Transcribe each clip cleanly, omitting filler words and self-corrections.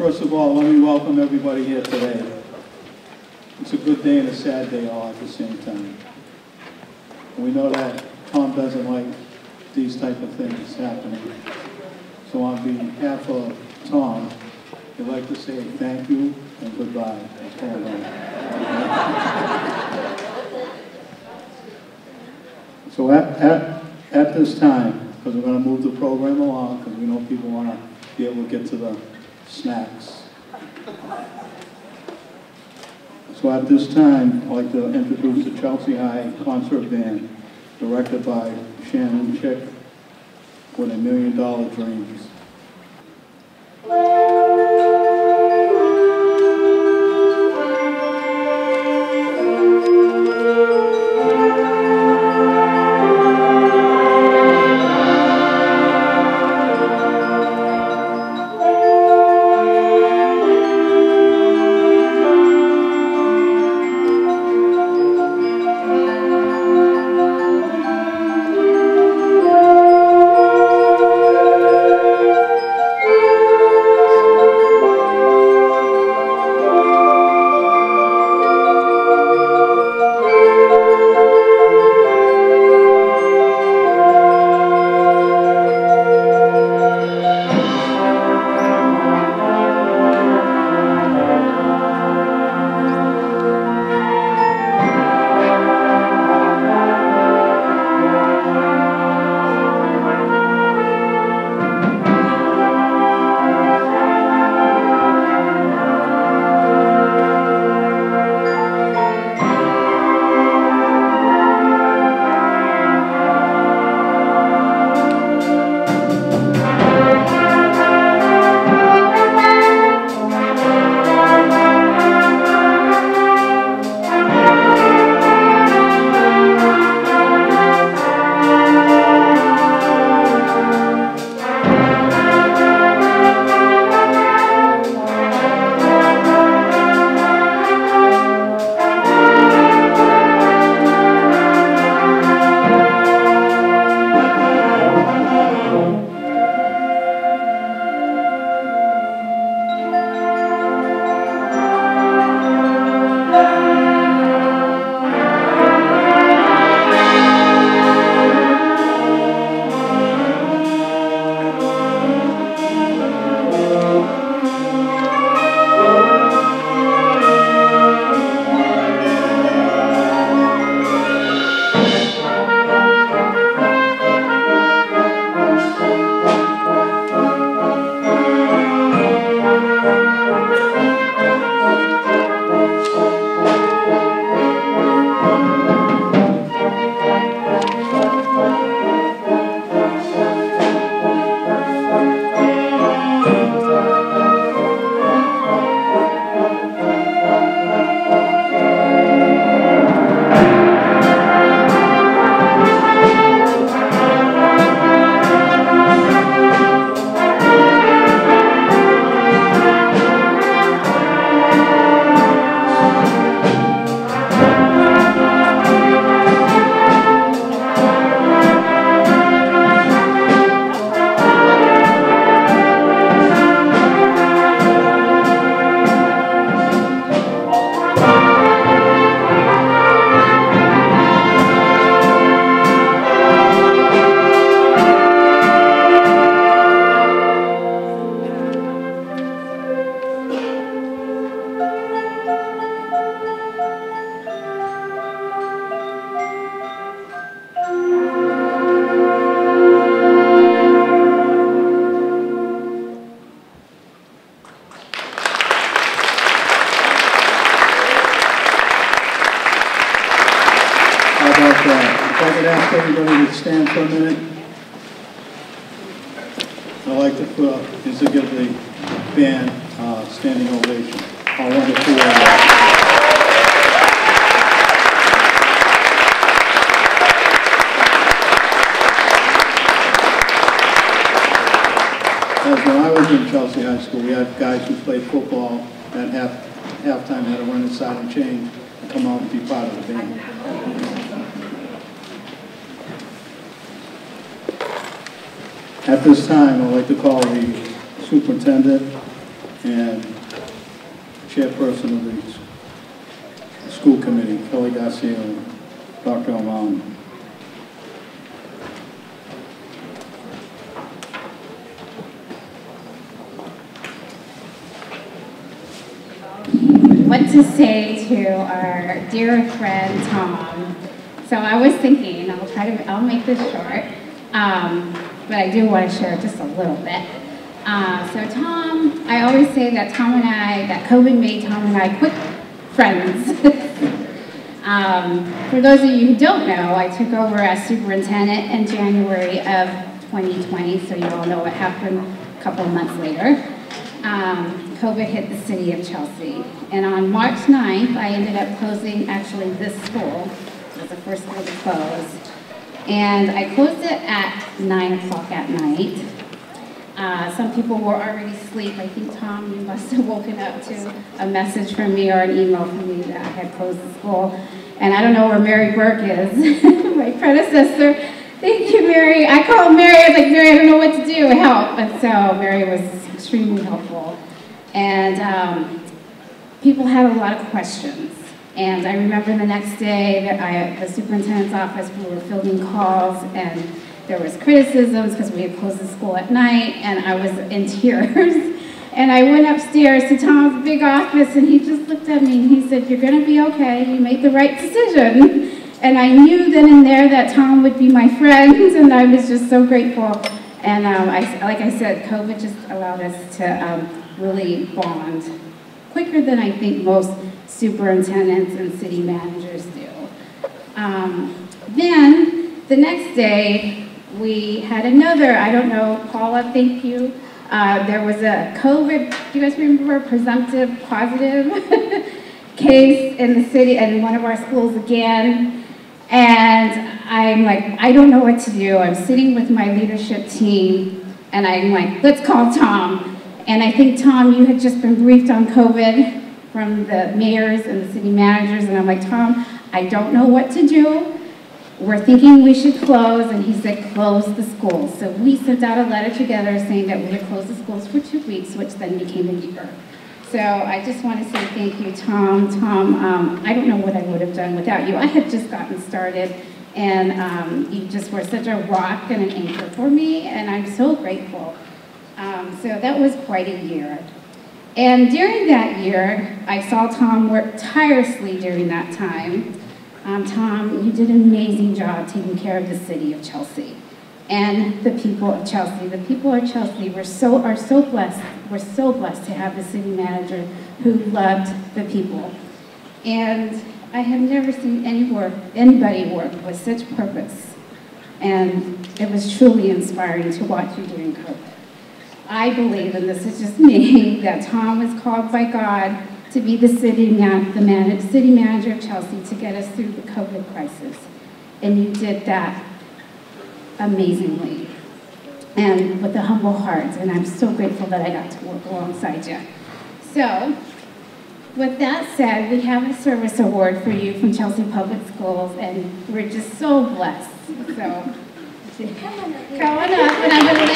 First of all, let me welcome everybody here today. It's a good day and a sad day all at the same time. We know that Tom doesn't like these type of things happening. So on behalf of Tom, I'd like to say thank you and goodbye. So at this time, because we're going to move the program along, because we know people want to be able to get to the snacks. So at this time, I'd like to introduce the Chelsea High Concert Band, directed by Shannon Chick, with $1 Million Dreams. If I could ask everybody to stand for a minute. I'd like to give the band a standing ovation. How wonderful As when I was in Chelsea High School, we had guys who played football at halftime had to run inside and change and come out and be part of the band. At this time, I'd like to call the superintendent and chairperson of the school committee, Kelly Garcia, and Dr. Alman. What to say to our dear friend Tom. So I was thinking, I'll make this short, but I do want to share just a little bit. So Tom, I always say that that COVID made Tom and I quick friends. For those of you who don't know, I took over as superintendent in January of 2020, so you all know what happened a couple of months later. COVID hit the city of Chelsea. And on March 9th, I ended up closing actually this school. It was the first school to close. And I closed it at 9 o'clock at night. Some people were already asleep. I think, Tom, you must have woken up to a message from me or an email from me that I had closed the school. And I don't know where Mary Burke is, my predecessor. Thank you, Mary. I called Mary. I was like, Mary, I don't know what to do. Help. And so Mary was extremely helpful. And people had a lot of questions. And I remember the next day that at the superintendent's office, we were fielding calls, and there was criticisms because we had closed the school at night, and I was in tears. And I went upstairs to Tom's big office, and he just looked at me and he said, "You're going to be okay. You made the right decision." And I knew then and there that Tom would be my friend, and I was just so grateful. And like I said, COVID just allowed us to really bond quicker than I think most superintendents and city managers do. Then the next day, we had another, I don't know, Paula, thank you. There was a COVID, do you guys remember, presumptive positive case in the city, in one of our schools again. And I'm like, I don't know what to do. I'm sitting with my leadership team, and I'm like, let's call Tom. And I think, Tom, you had just been briefed on COVID from the mayors and the city managers, and I'm like, Tom, I don't know what to do. We're thinking we should close, and he said, close the schools. So we sent out a letter together saying that we would close the schools for 2 weeks, which then became a year. So I just want to say thank you, Tom. Tom, I don't know what I would have done without you. I had just gotten started, and you just were such a rock and an anchor for me, and I'm so grateful. So that was quite a year. And during that year, I saw Tom work tirelessly during that time. Tom, you did an amazing job taking care of the city of Chelsea and the people of Chelsea. The people of Chelsea are so blessed. We're so blessed to have a city manager who loved the people. And I have never seen anybody work with such purpose. And it was truly inspiring to watch you during COVID. I believe, and this is just me, that Tom was called by God to be the city manager of Chelsea to get us through the COVID crisis. And you did that amazingly and with a humble heart. And I'm so grateful that I got to work alongside you. So, with that said, we have a service award for you from Chelsea Public Schools, and we're just so blessed. So, come on up, and I'm going to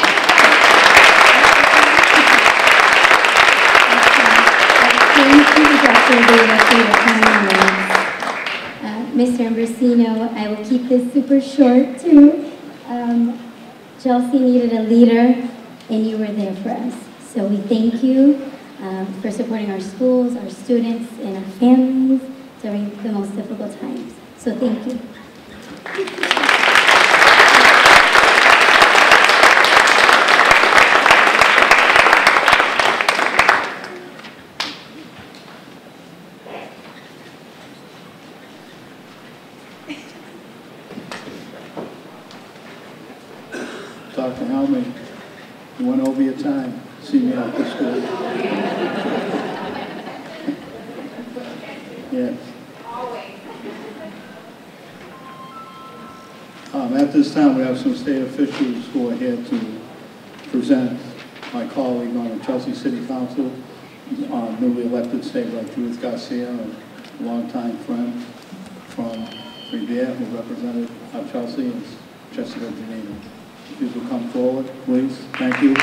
Mr. Ambrosino, I will keep this super short too. Chelsea needed a leader, and you were there for us. So we thank you for supporting our schools, our students, and our families during the most difficult times. So thank you. Dr. Helmy, you went over your time. See me out the school. Yes. At this time, we have some state officials who are here to present my colleague on the Chelsea City Council, newly elected state rep Judith Garcia, a longtime friend from Revere, who represented Chelsea, and Jessica Janino. If you will come forward, please. Thank you.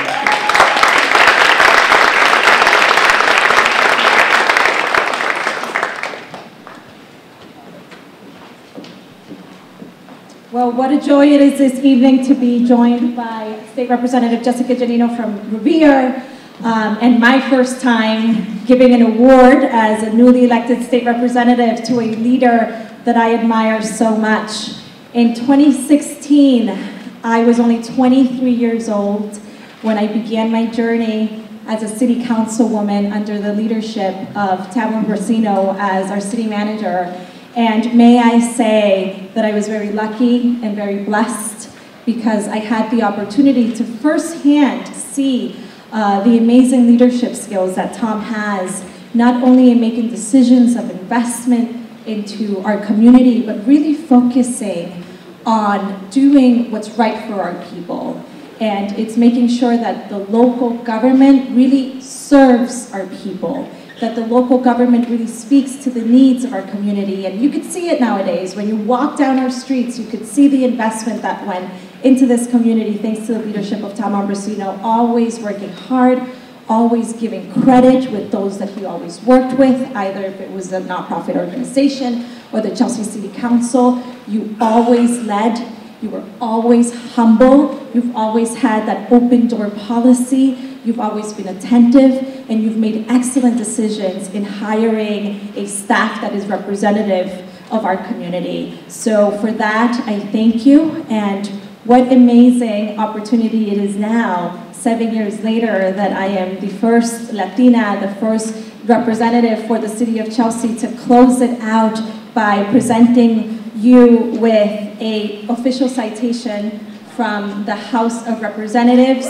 what a joy it is this evening to be joined by State Representative Jessica Giannino from Revere, and my first time giving an award as a newly elected state representative to a leader that I admire so much. In 2016, I was only 23 years old when I began my journey as a city councilwoman under the leadership of Tamara Brasino as our city manager. And may I say that I was very lucky and very blessed because I had the opportunity to firsthand see the amazing leadership skills that Tom has, not only in making decisions of investment into our community, but really focusing on doing what's right for our people. And it's making sure that the local government really serves our people, that the local government really speaks to the needs of our community. And you could see it nowadays. When you walk down our streets, you could see the investment that went into this community thanks to the leadership of Tom Ambrosino, always working hard, always giving credit with those that he always worked with, either if it was a nonprofit organization or the Chelsea City Council. You always led. You were always humble. You've always had that open door policy. You've always been attentive, and you've made excellent decisions in hiring a staff that is representative of our community. So for that, I thank you, and what amazing opportunity it is now, 7 years later, that I am the first Latina, the first representative for the city of Chelsea to close it out by presenting you with an official citation from the House of Representatives,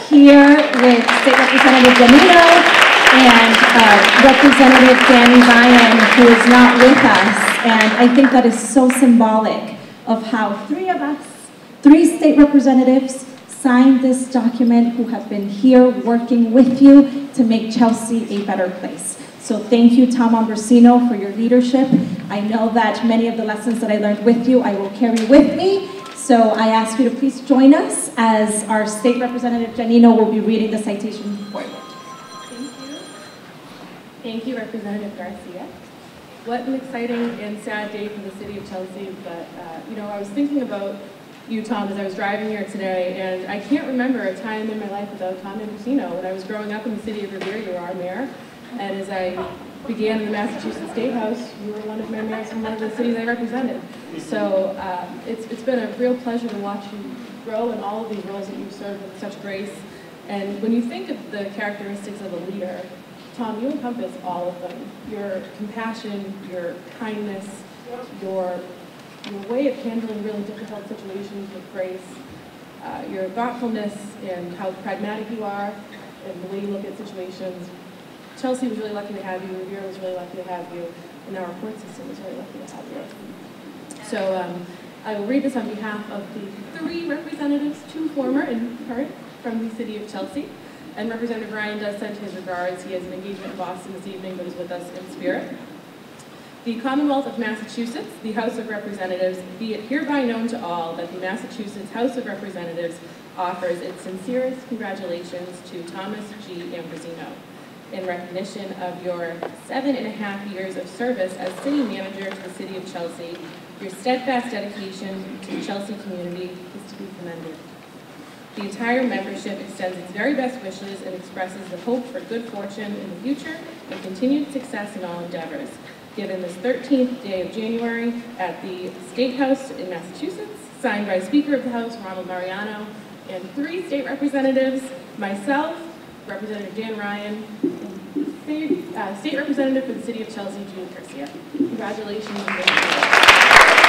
here with State Representative Giannino and Representative Danny Ryan, who is not with us. And I think that is so symbolic of how three of us, three state representatives, signed this document, who have been here working with you to make Chelsea a better place. So thank you, Tom Ambrosino, for your leadership. I know that many of the lessons that I learned with you, I will carry with me. So I ask you to please join us as our State Representative Giannino will be reading the citation forward. Thank you. Thank you, Representative Garcia. What an exciting and sad day for the city of Chelsea. But, I was thinking about you, Tom, as I was driving here today, and I can't remember a time in my life without Tom Ambrosino. When I was growing up in the city of Revere, you were our mayor. And as I began in the Massachusetts State House, you were one of my mayors from one of the cities I represented. So it's been a real pleasure to watch you grow in all of these roles that you've served with such grace. And when you think of the characteristics of a leader, Tom, you encompass all of them. Your compassion, your kindness, your way of handling really difficult situations with grace, your thoughtfulness and how pragmatic you are, and the way you look at situations. Chelsea was really lucky to have you, Revere was really lucky to have you, and our court system was really lucky to have you. So I will read this on behalf of the three representatives, two former and current, from the city of Chelsea. And Representative Ryan does send his regards. He has an engagement in Boston this evening, but is with us in spirit. The Commonwealth of Massachusetts, the House of Representatives, be it hereby known to all that the Massachusetts House of Representatives offers its sincerest congratulations to Thomas G. Ambrosino in recognition of your 7.5 years of service as city manager to the city of Chelsea. Your steadfast dedication to the Chelsea community is to be commended. The entire membership extends its very best wishes and expresses the hope for good fortune in the future and continued success in all endeavors. Given this 13th day of January at the State House in Massachusetts, signed by Speaker of the House, Ronald Mariano, and three state representatives, myself, Representative Dan Ryan, and State Representative for the City of Chelsea, Julie Garcia. Congratulations. And thank you.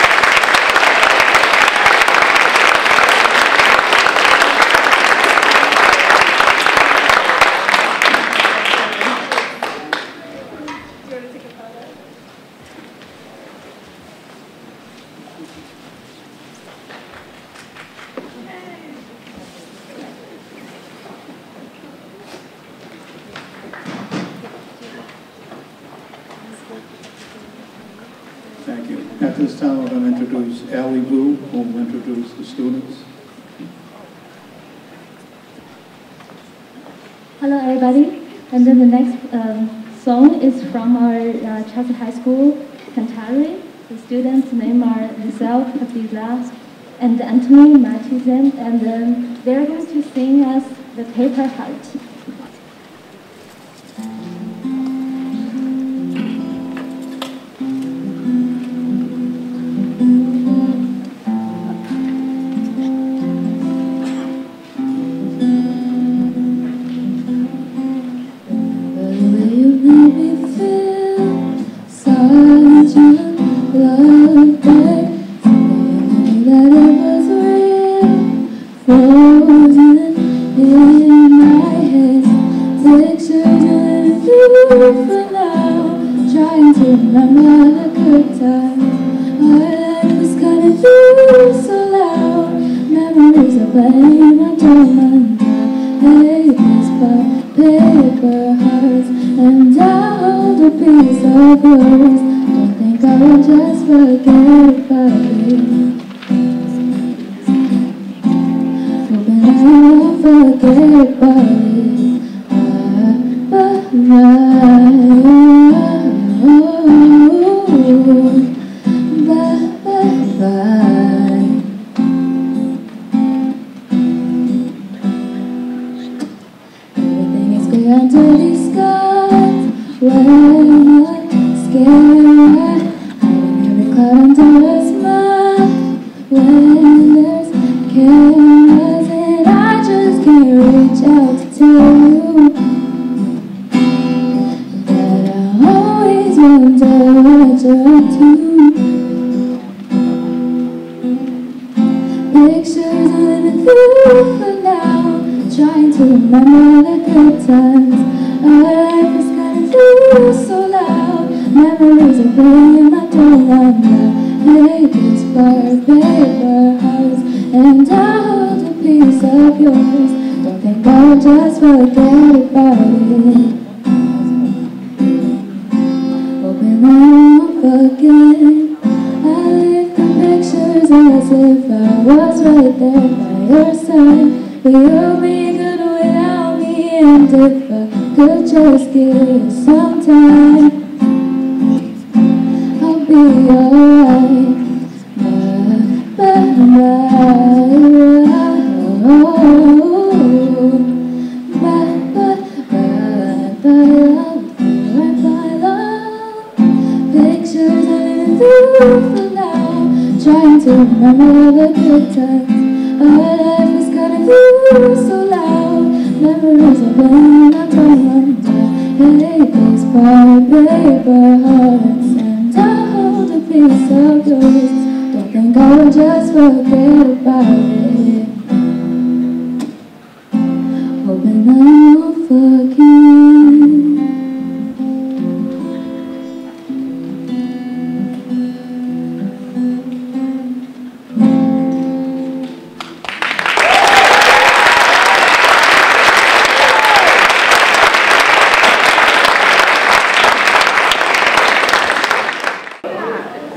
Thank you. At this time, we're going to introduce Allie Boo, who will introduce the students. Hello, everybody. And then the next song is from our Chelsea High School Cantare. The students' names are Lizelle Capilla and Anthony Matizan, and they're going to sing us the Paper Heart.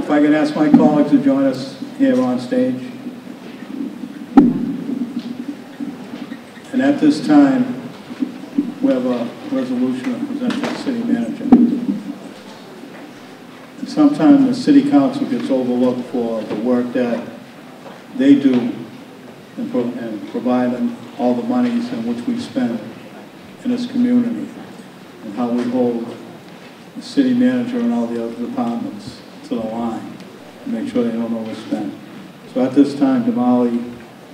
If I could ask my colleagues to join us here on stage. And at this time, we have a resolution to present to the city manager. Sometimes the city council gets overlooked for the work that they do and providing all the monies in which we spend in this community, and how we hold the city manager and all the other departments to the line and make sure they don't overspend. So at this time, Damali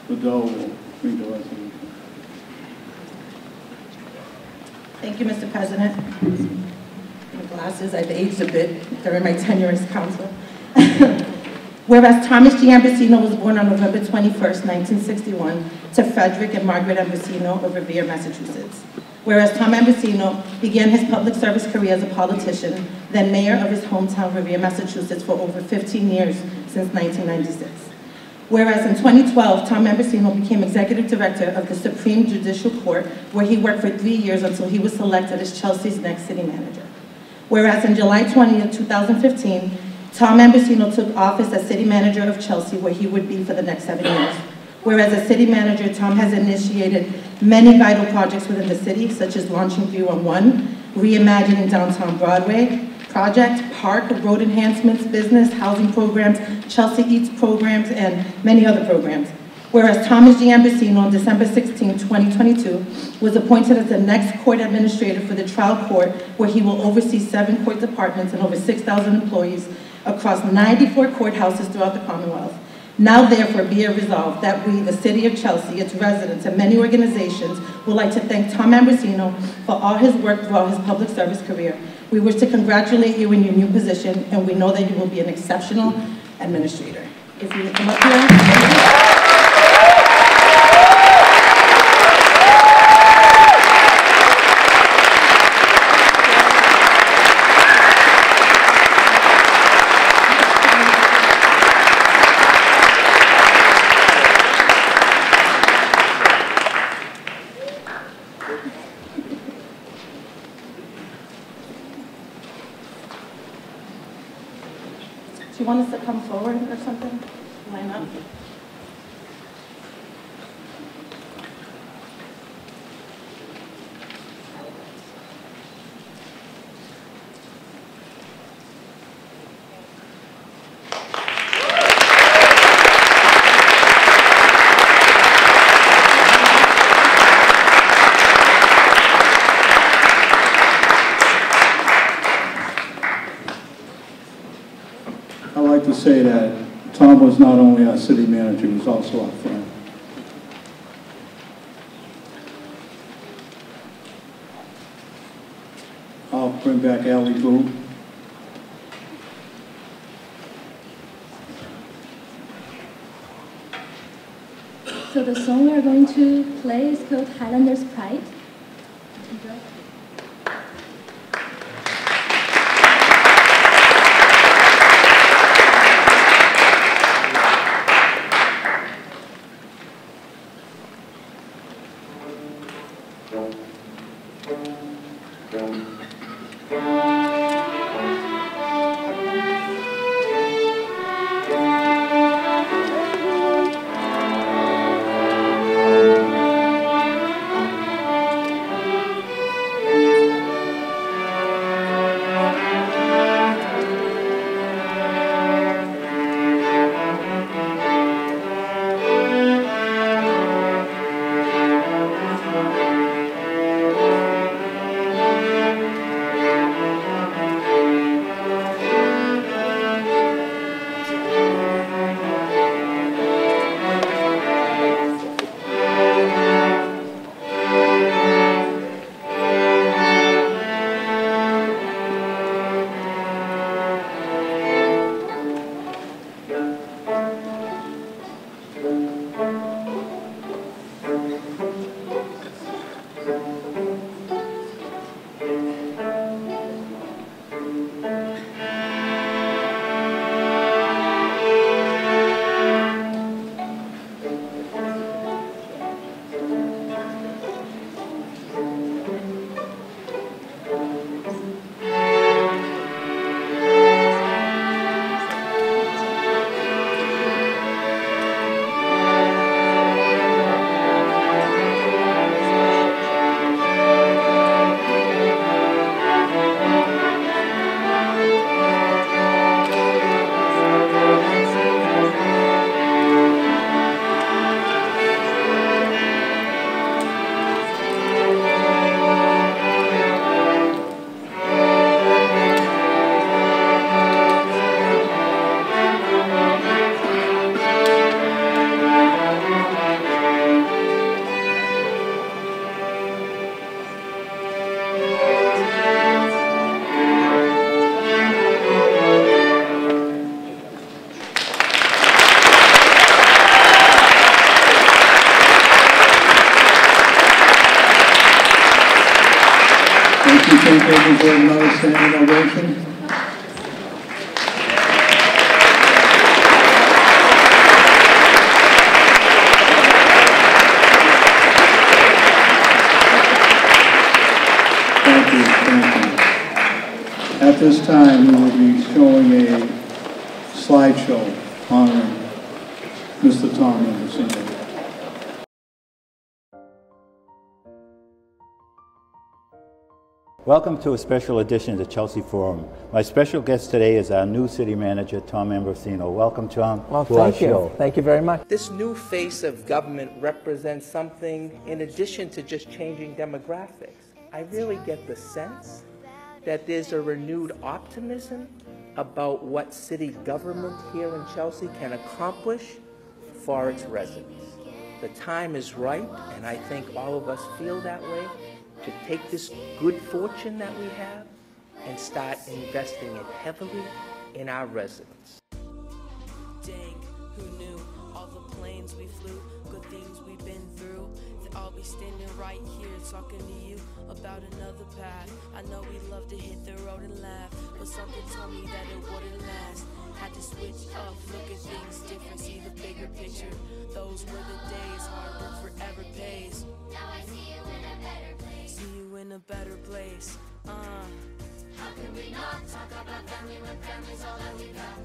Liddell will read the resolution. Thank you, Mr. President. My glasses, I've aged a bit during my tenure as council. Whereas Thomas G. Ambrosino was born on November 21st, 1961, to Frederick and Margaret Ambrosino of Revere, Massachusetts. Whereas Tom Ambrosino began his public service career as a politician, then mayor of his hometown, Revere, Massachusetts, for over 15 years, since 1996. Whereas in 2012, Tom Ambrosino became executive director of the Supreme Judicial Court, where he worked for 3 years until he was selected as Chelsea's next city manager. Whereas in July 20th, 2015, Tom Ambrosino took office as city manager of Chelsea, where he would be for the next 7 years. Whereas as city manager, Tom has initiated many vital projects within the city, such as launching 311, reimagining downtown Broadway, project, park, road enhancements, business, housing programs, Chelsea Eats programs, and many other programs. Whereas Thomas G. Ambasino on December 16, 2022, was appointed as the next court administrator for the trial court, where he will oversee 7 court departments and over 6,000 employees across 94 courthouses throughout the Commonwealth. Now therefore be it resolved that we, the City of Chelsea, its residents, and many organizations would like to thank Tom Ambrosino for all his work throughout his public service career. We wish to congratulate you in your new position, and we know that you will be an exceptional administrator. If you would come up here. Do you want us to come forward or something? Line up. I'd like to say that Tom was not only our city manager, he was also our friend. I'll bring back Ally Boo. So the song we're going to play is called Highlander's Pride. Enjoy. Thank you for another standing ovation. Thank you, thank you. At this time, we will be showing a slideshow honoring Mr. Tom Ambrosino. Welcome to a special edition of the Chelsea Forum. My special guest today is our new city manager, Tom Ambrosino. Welcome, Tom, well, to our thank you. show. Thank you very much. This new face of government represents something in addition to just changing demographics. I really get the sense that there's a renewed optimism about what city government here in Chelsea can accomplish for its residents. The time is right, and I think all of us feel that way, to take this good fortune that we have and start investing it heavily in our residents. Dang, who knew all the planes we flew, good things we've been through, that I'll be standing right here talking to you about another path. I know we love to hit the road and laugh, but something told me that it wouldn't last. Had to switch up, look at things different, see the bigger picture. Those were the days, hard work forever pays. Now I see you in a better place. See you in a better place. How can we not talk about family when family's all that we got?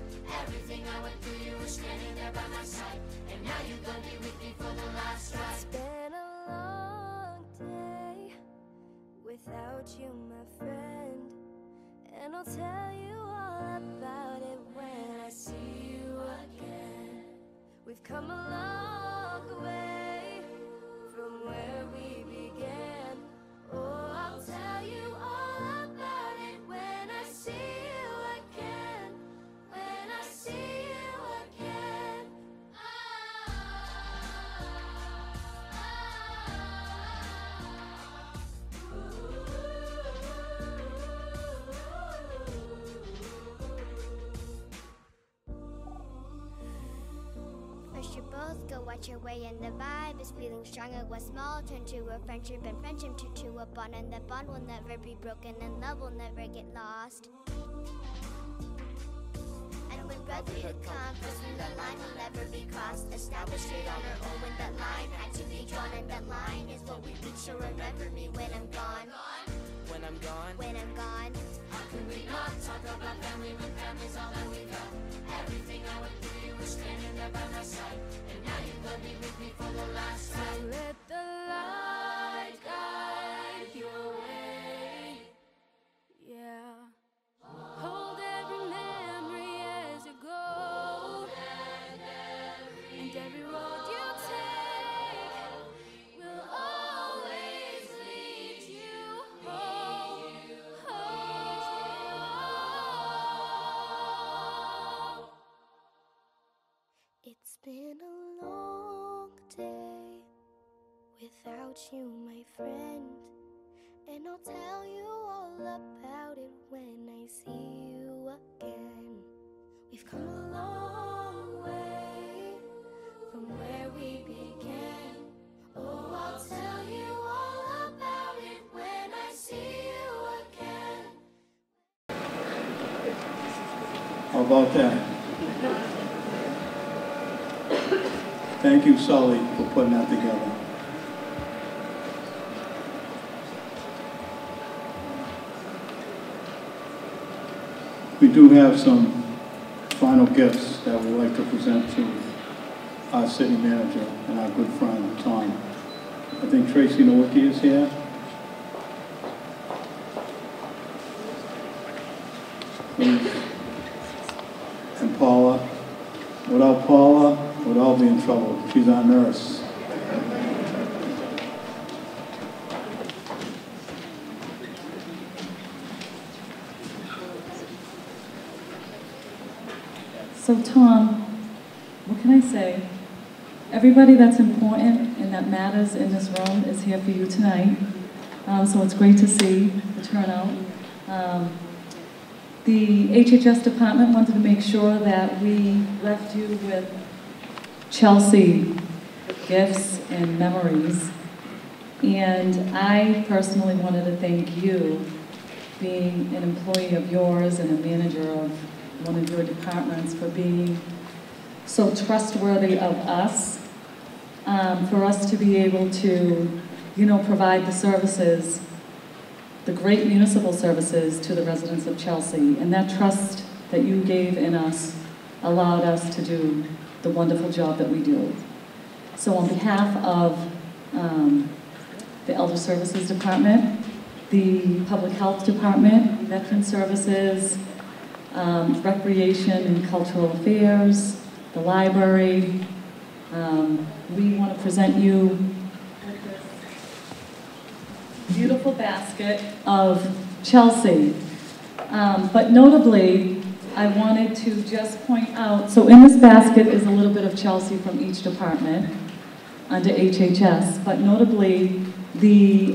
Everything I went through, you were standing there by my side, and now you're gonna be with me for the last ride. It's been a long day without you, my friend, and I'll tell you all about it when I see you again. We've come a long way from where we began. Oh, I'll tell you all about it when I see you again. When I see you again. First you both go watch your way, and the vibe is feeling stronger. What's small turn to a friendship, and friendship turn to a bond, and that bond will never be broken, and love will never get lost. And when brotherhood comes, first when that line will never be crossed. Established it on our own when that line had to be drawn, and that line is what we reach. So remember me when I'm gone. When I'm gone, When I'm gone. how can we not talk about family when family's all that we got? Everything I went through, you were standing there by my side, and now you're gonna be with me for the last So ride. let the light guide your way. Yeah. Hold every memory as you go. And every road you take will always lead you home. Home. It's been a long day without you, my friend, and I'll tell you all about it when I see you again. We've come a long way from where we began. Oh, I'll tell you all about it when I see you again. How about that? Thank you, Sully, for putting that together. We do have some final gifts that we'd like to present to our city manager and our good friend, Tom. I think Tracy Nowicki is here. Please. And Paula. Without Paula, we'd all be in trouble. She's our nurse. So Tom, what can I say? Everybody that's important and that matters in this room is here for you tonight. So it's great to see the turnout. The HHS department wanted to make sure that we left you with Chelsea gifts and memories. And I personally wanted to thank you, being an employee of yours and a manager of one of your departments, for being so trustworthy of us, for us to be able to, provide the services, the great municipal services to the residents of Chelsea. And that trust that you gave in us allowed us to do the wonderful job that we do. So on behalf of the Elder Services Department, the Public Health Department, Veteran Services, Recreation and Cultural Affairs, the library. We want to present you with this beautiful basket of Chelsea. But notably, I wanted to just point out, so in this basket is a little bit of Chelsea from each department under HHS, but notably the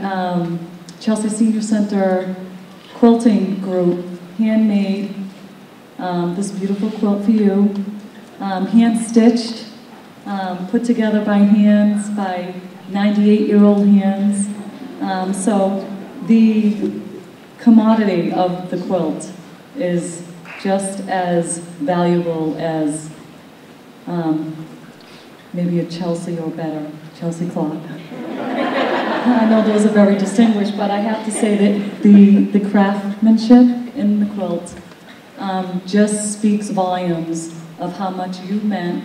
Chelsea Senior Center quilting group handmade this beautiful quilt for you, hand-stitched, put together by hands, by 98-year-old hands. So the commodity of the quilt is just as valuable as maybe a Chelsea or better, Chelsea clock. I know those are very distinguished, but I have to say that the craftsmanship in the quilt just speaks volumes of how much you meant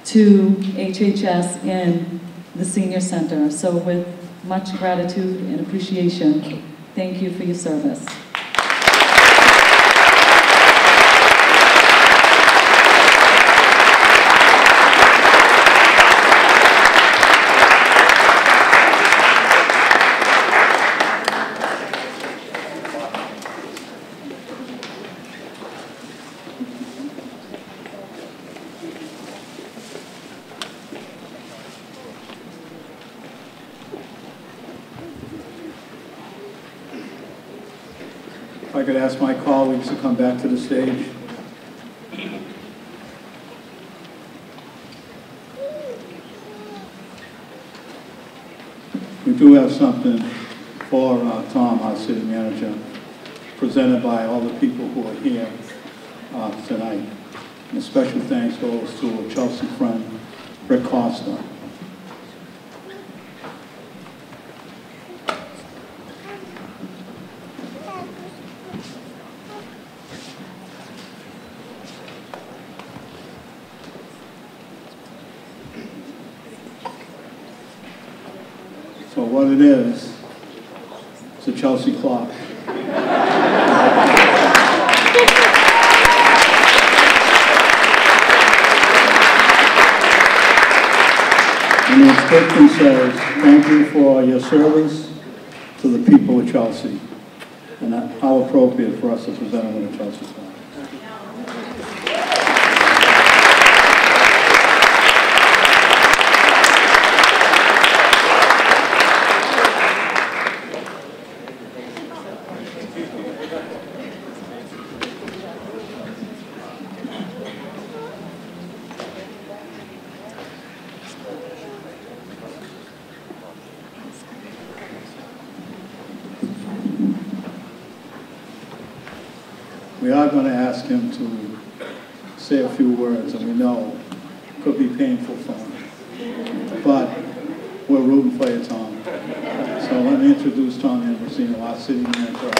to HHS and the Senior Center. So with much gratitude and appreciation, thank you for your service. If I could ask my colleagues to come back to the stage. We do have something for Tom, our city manager, presented by all the people who are here tonight. And a special thanks goes to a Chelsea friend, Rick Costa. So what it is, it's a Chelsea clock. And the inscription says, thank you for your service to the people of Chelsea. And how appropriate for us to present them with a Chelsea clock. We are going to ask him to say a few words, and we know it could be painful for him. But we're rooting for you, Tom. So let me introduce Tom Ambrosino, our city manager.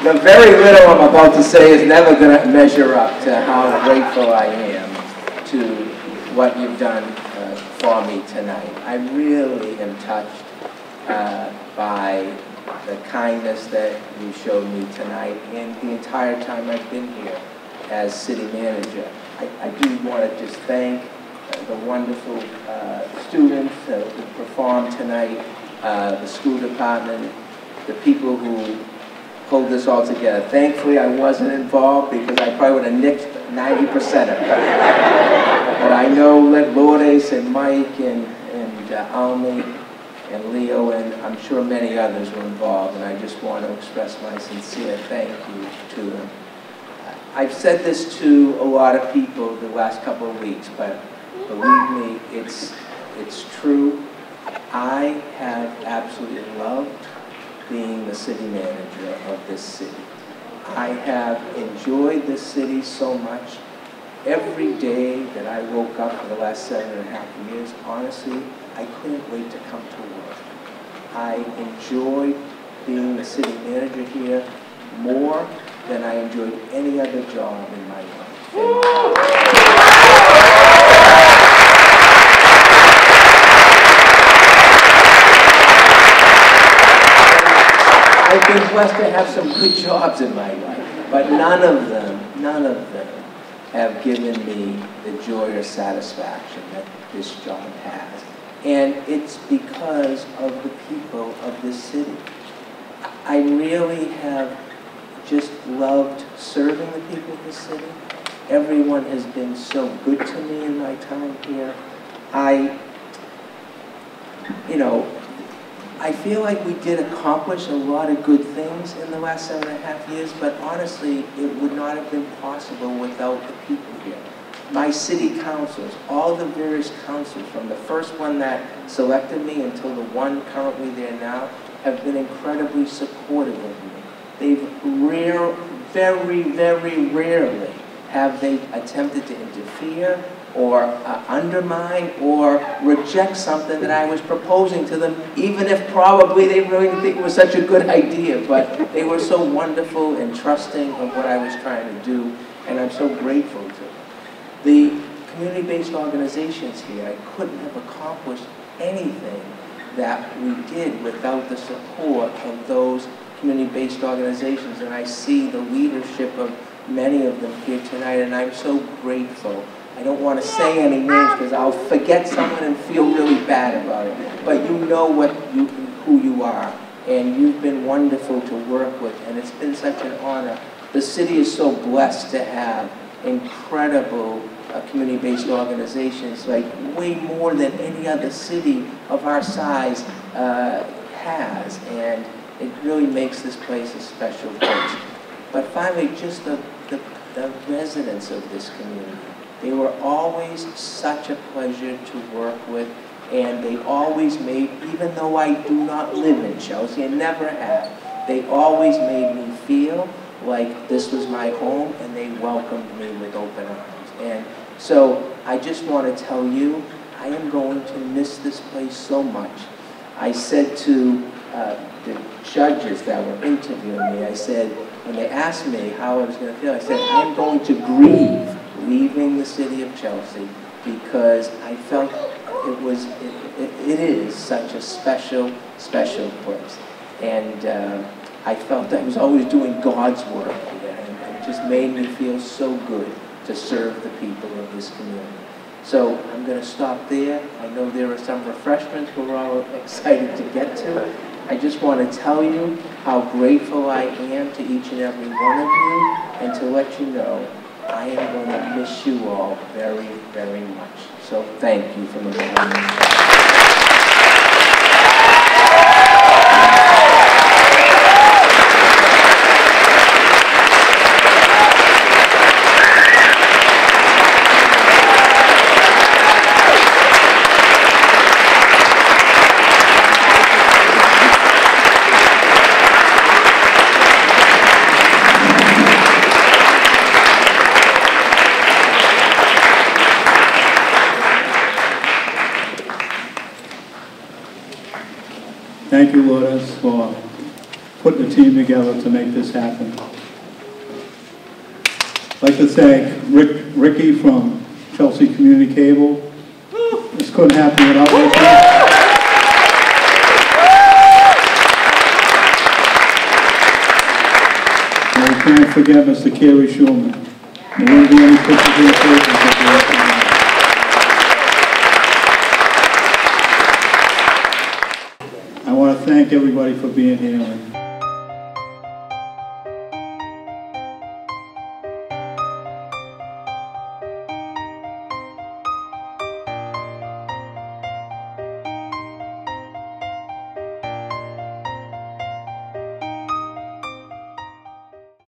The very little I'm about to say is never going to measure up to how grateful I am to what you've done for me tonight. I really am touched by the kindness that you showed me tonight and the entire time I've been here as city manager. I do want to just thank the wonderful students who performed tonight, the school department, the people who pulled this all together. Thankfully, I wasn't involved because I probably would have nicked 90% of it. But I know that Lourdes and Mike and Almi and Leo and I'm sure many others were involved, and I just want to express my sincere thank you to them. I've said this to a lot of people the last couple of weeks, but believe me, it's true. I have absolutely loved being the city manager of this city. I have enjoyed this city so much. Every day that I woke up for the last 7.5 years, honestly, I couldn't wait to come to work. I enjoyed being the city manager here more than I enjoyed any other job in my life. I've been blessed to have some good jobs in my life, but none of them have given me the joy or satisfaction that this job has. And it's because of the people of this city. I really have just loved serving the people of this city. Everyone has been so good to me in my time here. I feel like we did accomplish a lot of good things in the last 7.5 years, but honestly, it would not have been possible without the people here. My city councils, all the various councils, from the first one that selected me until the one currently there now, have been incredibly supportive of me. They've very, very rarely have they attempted to interfere or undermine or reject something that I was proposing to them, even if probably they really didn't think it was such a good idea. But they were so wonderful and trusting of what I was trying to do, and I'm so grateful to them. The community-based organizations here, I couldn't have accomplished anything that we did without the support of those community-based organizations, and I see the leadership of many of them here tonight, and I'm so grateful. I don't want to say any names because I'll forget someone and feel really bad about it, but you know who you are, and you've been wonderful to work with, and it's been such an honor. The city is so blessed to have incredible community-based organizations, like way more than any other city of our size has, and it really makes this place a special place. But finally, just the residents of this community. They were always such a pleasure to work with, and they always made, even though I do not live in Chelsea and never have, they always made me feel like this was my home, and they welcomed me with open arms. And so I just want to tell you, I am going to miss this place so much. I said to the judges that were interviewing me, I said, when they asked me how I was going to feel, I said, I'm going to grieve leaving the city of Chelsea because I felt it is such a special, special place. And I felt I was always doing God's work here, and it just made me feel so good to serve the people of this community. So I'm going to stop there. I know there are some refreshments we're all excited to get to. I just want to tell you how grateful I am to each and every one of you, and to let you know I am going to miss you all very, very much. So thank you for listening. Thank you, Lourdes, for putting the team together to make this happen. I'd like to thank Ricky from Chelsea Community Cable. This couldn't happen without Ricky. And we can't forget Mr. Kerry Schulman. There won't be any pictures in the papers. I want to thank everybody for being here.